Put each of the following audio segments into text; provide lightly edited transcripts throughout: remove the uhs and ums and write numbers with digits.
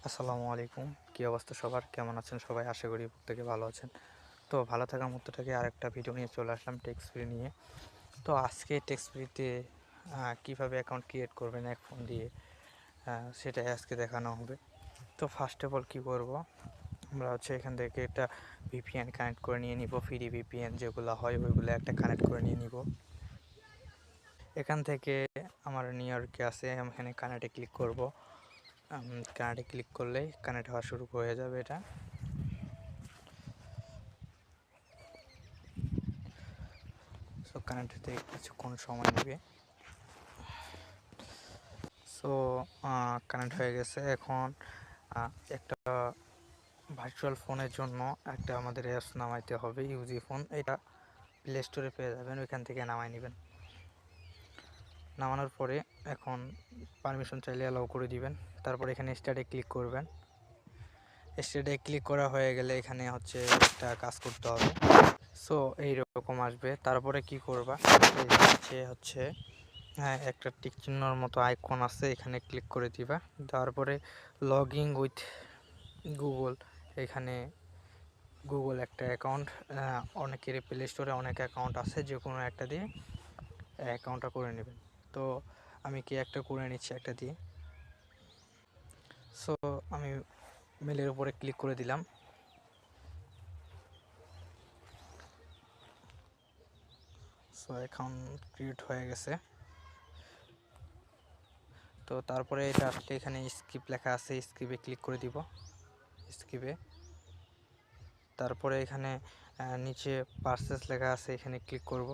আসসালামু আলাইকুম। কি অবস্থা সবার? কেমন আছেন সবাই? আশা করি প্রত্যেকে ভালো আছেন। তো ভালো থাকার মধ্য থেকে আরেকটা ভিডিও নিয়ে চলে আসলাম টেক্সট ফ্রি নিয়ে। তো আজকে টেক্সট ফ্রিতে কীভাবে অ্যাকাউন্ট ক্রিয়েট করবেন এক ফোন দিয়ে, সেটাই আজকে দেখানো হবে। তো ফার্স্ট অফ অল কী করব, আমরা এখান থেকে একটা ভিপিএন কানেক্ট করে নিয়ে নিব। ফ্রি ভিপিএন যেগুলো হয় ওইগুলো একটা কানেক্ট করে নিয়ে নিব। এখান থেকে আমার নিউ ইয়র্কে আছে, আমি এখানে কানেক্টে ক্লিক করব। কানেক্টে ক্লিক করলেই কানেক্ট হওয়া শুরু হয়ে যাবে। এটা সো কানেক্ট হতে কিছুক্ষণ সময় নেবে। সো কানেক্ট হয়ে গেছে। এখন একটা ভার্চুয়াল ফোনের জন্য একটা আমাদের অ্যাপস নামাইতে হবে, ইউজি ফোন। এটা প্লে স্টোরে পেয়ে যাবেন, ওইখান থেকে নামাই নেবেন। নামানোর পরে এখন পারমিশন চাইলে অ্যালাউ করে দিবেন। তারপর এখানে স্টার্টে ক্লিক করবেন। স্টার্টে ক্লিক করা হয়ে গেলে এখানে একটা কাজ করতে হবে। সো এইরকম আসবে। তারপরে কি করবা, হ্যাঁ, একটা টিক চিহ্নর মতো আইকন আছে, এখানে ক্লিক করে দিবা। তারপরে লগ ইন উইথ গুগল, এখানে গুগল একটা অ্যাকাউন্ট, অনেকের প্লে স্টোরে অনেক অ্যাকাউন্ট আছে, যে কোনো একটা দিয়ে অ্যাকাউন্টটা করে নেবেন। তো আমি একটা করে নিচ্ছি একটা দিয়ে। সো আমি মেলের উপরে ক্লিক করে দিলাম। সো অ্যাকাউন্ট ক্রিয়েট হয়ে গেছে। তো তারপরে এটা আসলে এখানে স্কিপ লেখা আছে, স্কিপে ক্লিক করে দিব। স্কিপে তারপরে এখানে নিচে পারচেস লেখা আছে, এখানে ক্লিক করব।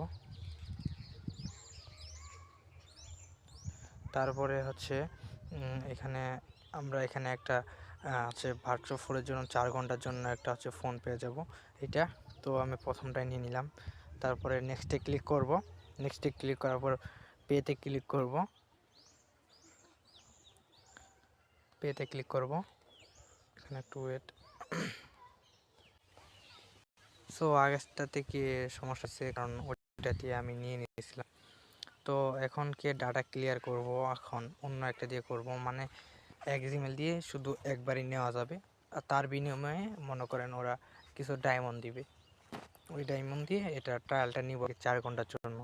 তারপরে এখানে আমরা একটা ভার্চুয়াল ফোনের জন্য 4 ঘন্টার জন্য একটা ফোন পেয়ে যাব এটা। তো আমি প্রথমটাই নিয়ে নিলাম। তারপরে নেক্সটে ক্লিক করব। নেক্সটে ক্লিক করার পর পেতে ক্লিক করব। পেতে ক্লিক করব, এখানে একটু ওয়েট। সো আগেরটাতে কি সমস্যা আছে, কারণ ওইটা দিয়ে আমি নিয়ে নিয়েছিলাম। তো এখন ডাটা ক্লিয়ার করব, এখন অন্য একটা দিয়ে করব। মানে এক জিমেল দিয়ে শুধু একবারই নেওয়া যাবে, আর তার বিনিময়ে মনে করেন ওরা কিছু ডায়মন্ড দিবে। ওই ডায়মন্ড দিয়ে এটা ট্রায়ালটা নিব 4 ঘন্টার জন্য।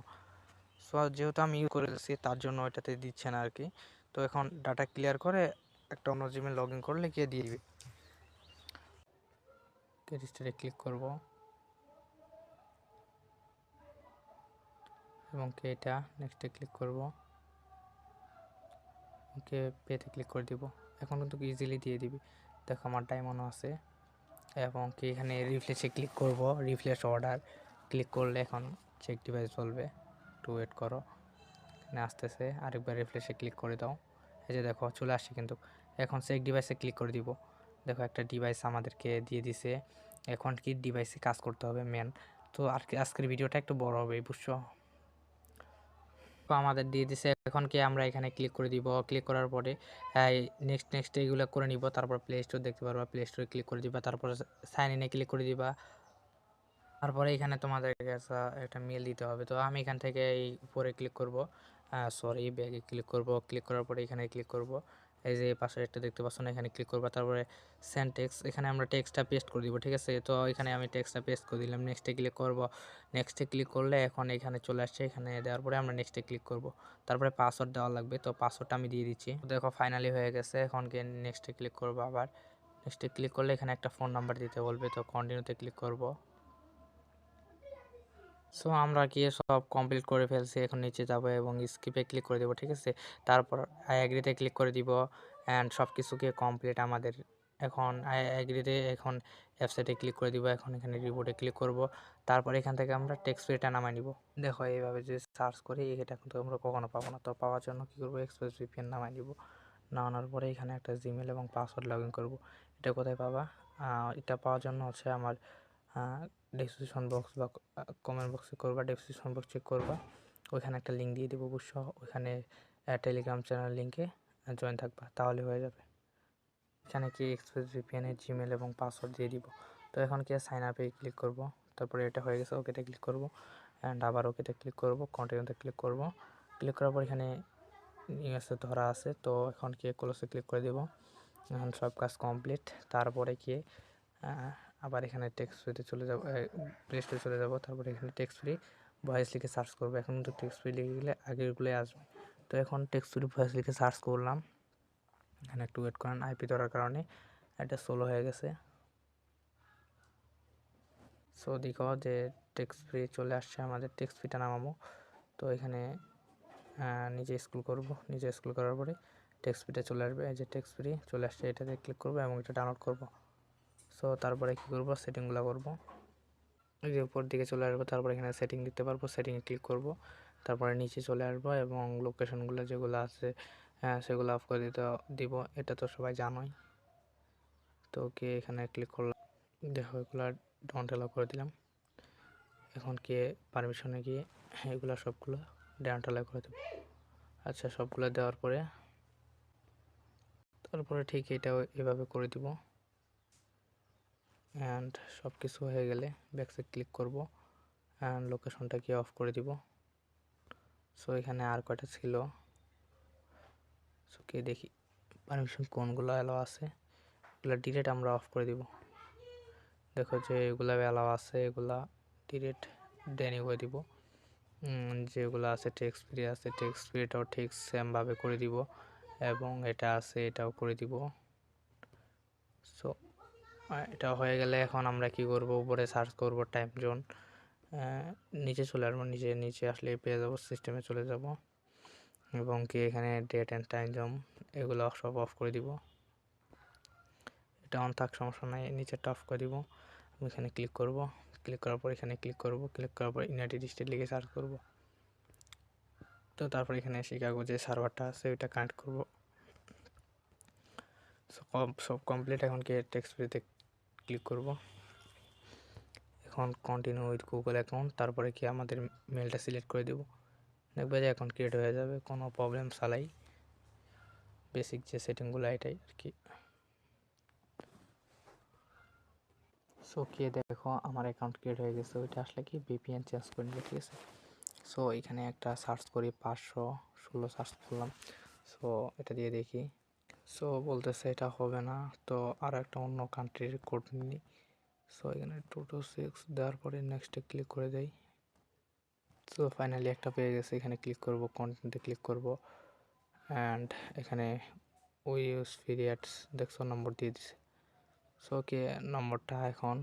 সো যেহেতু আমি ইউজ করেছি তার জন্য ওইটাতে দিচ্ছে না আর কি। তো এখন ডাটা ক্লিয়ার করে একটা অন্য জিমেল লগ ইন করলে দিয়ে দিবে। রেজিস্টারে ক্লিক করব এবং এটা নেক্সটে ক্লিক করব। পেতে ক্লিক করে দিব। এখন কিন্তু ইজিলি দিয়ে দিবি। দেখো আমার ডায়মন্ডও আছে। এবং এখানে রিফ্রেশে ক্লিক করব। রিফ্রেশ অর্ডার ক্লিক করলে এখন চেক ডিভাইস বলবে, একটু ওয়েট করো, এখানে আসতেছে। আরেকবার রিফ্রেশে ক্লিক করে দাও। এই যে দেখো চলে আসছে। কিন্তু এখন চেক ডিভাইসে ক্লিক করে দিব। দেখো একটা ডিভাইস আমাদেরকে দিয়ে দিছে। এখন ডিভাইসে কাজ করতে হবে মেন। তো আজকের ভিডিওটা একটু বড় হবে, বুঝছো? আমাদের দিয়ে দিছে। এখন আমরা এখানে ক্লিক করে দিব। ক্লিক করার পরে নেক্সট এইগুলো করে নিব। তারপর প্লে স্টোর দেখতে পারবা, প্লে স্টোরে ক্লিক করে দিবা। তারপর সাইন ইনে ক্লিক করে দিবা। তারপরে এখানে তোমাদের কাছে একটা মেল দিতে হবে। তো আমি এখান থেকে এই উপরে ক্লিক করব, ব্যাগে ক্লিক করব। ক্লিক করার পরে এখানে ক্লিক করব। এই যে পাশে একটা দেখতে পাচ্ছ না, এখানে ক্লিক করব। তারপরে সেন্ড টেক্সট, এখানে আমরা টেক্সটটা পেস্ট করে দিব, ঠিক আছে? তো এখানে আমি টেক্সটটা পেস্ট করে দিলাম। নেক্সটে ক্লিক করব। নেক্সটে ক্লিক করলে এখন এখানে চলে আসছে। এখানে দেওয়ার পরে আমরা নেক্সটে ক্লিক করব। তারপরে পাসওয়ার্ড দেওয়া লাগবে, তো পাসওয়ার্ডটা আমি দিয়ে দিচ্ছি। দেখো ফাইনালি হয়ে গেছে। এখন নেক্সটে ক্লিক করব। আবার নেক্সটে ক্লিক করলে এখানে একটা ফোন নাম্বার দিতে বলবে, তো কন্টিনিউতে ক্লিক করব। সো আমরা সব কমপ্লিট করে ফেলছি। এখন নিচে যাব এবং স্কিপে ক্লিক করে দেবো, ঠিক আছে? তারপর আই অ্যাগ্রিতে ক্লিক করে দিব অ্যান্ড সব কিছুকে কমপ্লিট আমাদের। এখন আই অ্যাগ্রিতে এখন ওয়েবসাইটে ক্লিক করে দিব। এখন এখানে রিপোর্টে ক্লিক করব। তারপর এখান থেকে আমরা টেক্সট ফ্রিটা নামাই নিব। দেখো এইভাবে যে সার্চ করি এটা কিন্তু আমরা কখনো পাবো না। তো পাওয়ার জন্য কী করবো, এক্সপ্রেস ভিপিএন নামাই নিব। নামানোর পরে এখানে একটা জিমেল এবং পাসওয়ার্ড লগ ইন করবো। এটা কোথায় পাবা? এটা পাওয়ার জন্য আমার ডেসক্রিপশন বক্স বা কমেন্ট বক্সে করবা, ডেসক্রিপশন বক্স চেক করবা, ওইখানে একটা লিঙ্ক দিয়ে দেবো অবশ্য। ওইখানে টেলিগ্রাম চ্যানেল লিঙ্কে জয়েন থাকবা, তাহলে হয়ে যাবে। এখানে এক্সপ্রেস ভিপিএনের জিমেল এবং পাসওয়ার্ড দিয়ে দিব। তো এখন সাইন আপে ক্লিক করব। তারপরে এটা হয়ে গেছে, ওকেতে ক্লিক করব অ্যান্ড আবার ওকেতে ক্লিক করব, কন্টিনিউতে ক্লিক করব। ক্লিক করার পর এখানে ইউএসএ ধরা আছে, তো এখন ক্লোজে ক্লিক করে দেব। এখন সব কাজ কমপ্লিট। তারপরে কি আবার এখানে টেক্সট ফ্রিতে চলে যাব, প্লে স্টোরে চলে যাব। তারপরে এখানে টেক্সট ফ্রি ভয়েস লিখে সার্চ করবো। এখন তো টেক্সট ফ্রি লিখে গেলে আগেরগুলোই আসবে। তো এখন টেক্সট ফ্রি ভয়েস লিখে সার্চ করলাম। এখানে একটু ওয়েট করেন, আইপি ধরার কারণে এটা স্লো হয়ে গেছে। সো দেখো যে টেক্সট ফ্রি চলে আসছে, আমাদের টেক্সট ফ্রিটা নামাবো। তো এখানে নিচে স্ক্রল করব, নিচে স্ক্রল করার পরে টেক্সট ফ্রিটা চলে আসবে। এই যে টেক্সট ফ্রি চলে আসছে, এটাতে ক্লিক করবো এবং এটা ডাউনলোড করব। সো তারপরে কী করবো, সেটিংগুলো করবো। এই যে উপর দিকে চলে আসবো, তারপরে এখানে সেটিং দিতে পারবো, সেটিংয়ে ক্লিক করব। তারপরে নিচে চলে আসবো এবং লোকেশনগুলো যেগুলো আছে সেগুলো অফ করে দিব। এটা তো সবাই জানোই। তো ওকে এখানে ক্লিক করলাম, দেখো এগুলো ডন্ট অ্যালাউ করে দিলাম। এখন কে পারমিশনে গিয়ে এগুলো সবগুলো ডন্ট অ্যালাউ করে দেবো। আচ্ছা, সবগুলো দেওয়ার পরে তারপরে ঠিক এটাও এভাবে করে দিব। অ্যান্ড সব কিছু হয়ে গেলে ব্যাকসে ক্লিক করব অ্যান্ড লোকেশনটাকে অফ করে দিব। সো এখানে আর কয়টা ছিল, সো কে দেখি পারমিশন কোনগুলো অ্যালাউ আছে। এগুলো ডিরেক্ট আমরা অফ করে দিব। দেখো যে এগুলো অ্যালাউ আছে, এগুলা ডিরেক্ট ডেনি করে দিব। যেগুলো আছে টেক্সট ফ্রি আছে, টেক্সট ফ্রিটাও ঠিক সেমভাবে করে দিব এবং এটা আছে এটাও করে দিব। সো এটা হয়ে গেলে এখন আমরা কি করব, উপরে সার্চ করব টাইম জোন, নিচে চলে আসবো। নিচে আসলে পেয়ে যাবো, সিস্টেমে চলে যাব এবং কি এখানে ডেট অ্যান্ড টাইম জোন এগুলো সব অফ করে দিব। এটা অন থাক, সমস্যা নাই, নিচেরটা অফ করে দিব। আমি এখানে ক্লিক করব, ক্লিক করার পর এখানে ক্লিক করব, ক্লিক করার পর ইউনাইটেড স্টেট লিখে সার্চ করব। তো তারপর এখানে শিকাগো যে সার্ভারটা আছে ওইটা কানেক্ট করব। সব কমপ্লিট। এখন কি টেক্সট ফ্রিতে ক্লিক করব। এখন কন্টিনিউ উইথ গুগল অ্যাকাউন্ট, তারপরে কি আমাদের মেলটা সিলেক্ট করে দেব। দেখবে যে অ্যাকাউন্ট ক্রিয়েট হয়ে যাবে, কোনো প্রবলেম ছাড়াই। বেসিক যে সেটিংগুলো এটাই আর কি। সো কি দেখো আমার অ্যাকাউন্ট ক্রিয়েট হয়ে গেছে। ওইটা আসলে কি ভিপিএন চেঞ্জ করে নিলে, ঠিক আছে। সো এখানে একটা সার্চ করি, 516 সার্চ করলাম। সো এটা দিয়ে দেখি। সো বলতেছে এটা হবে না, তো আর একটা অন্য কান্ট্রির কোড নিই। সো এখানে 226 দেওয়ার পরে নেক্সটে ক্লিক করে দেই। সো ফাইনালি একটা পেয়ে গেছে। এখানে ক্লিক করব, কন্টেন্টে ক্লিক করব অ্যান্ড এখানে উই ইউজ ফ্রি অ্যাডস দেখছো নম্বর দিয়ে দিছে। সো ওকে নম্বরটা এখন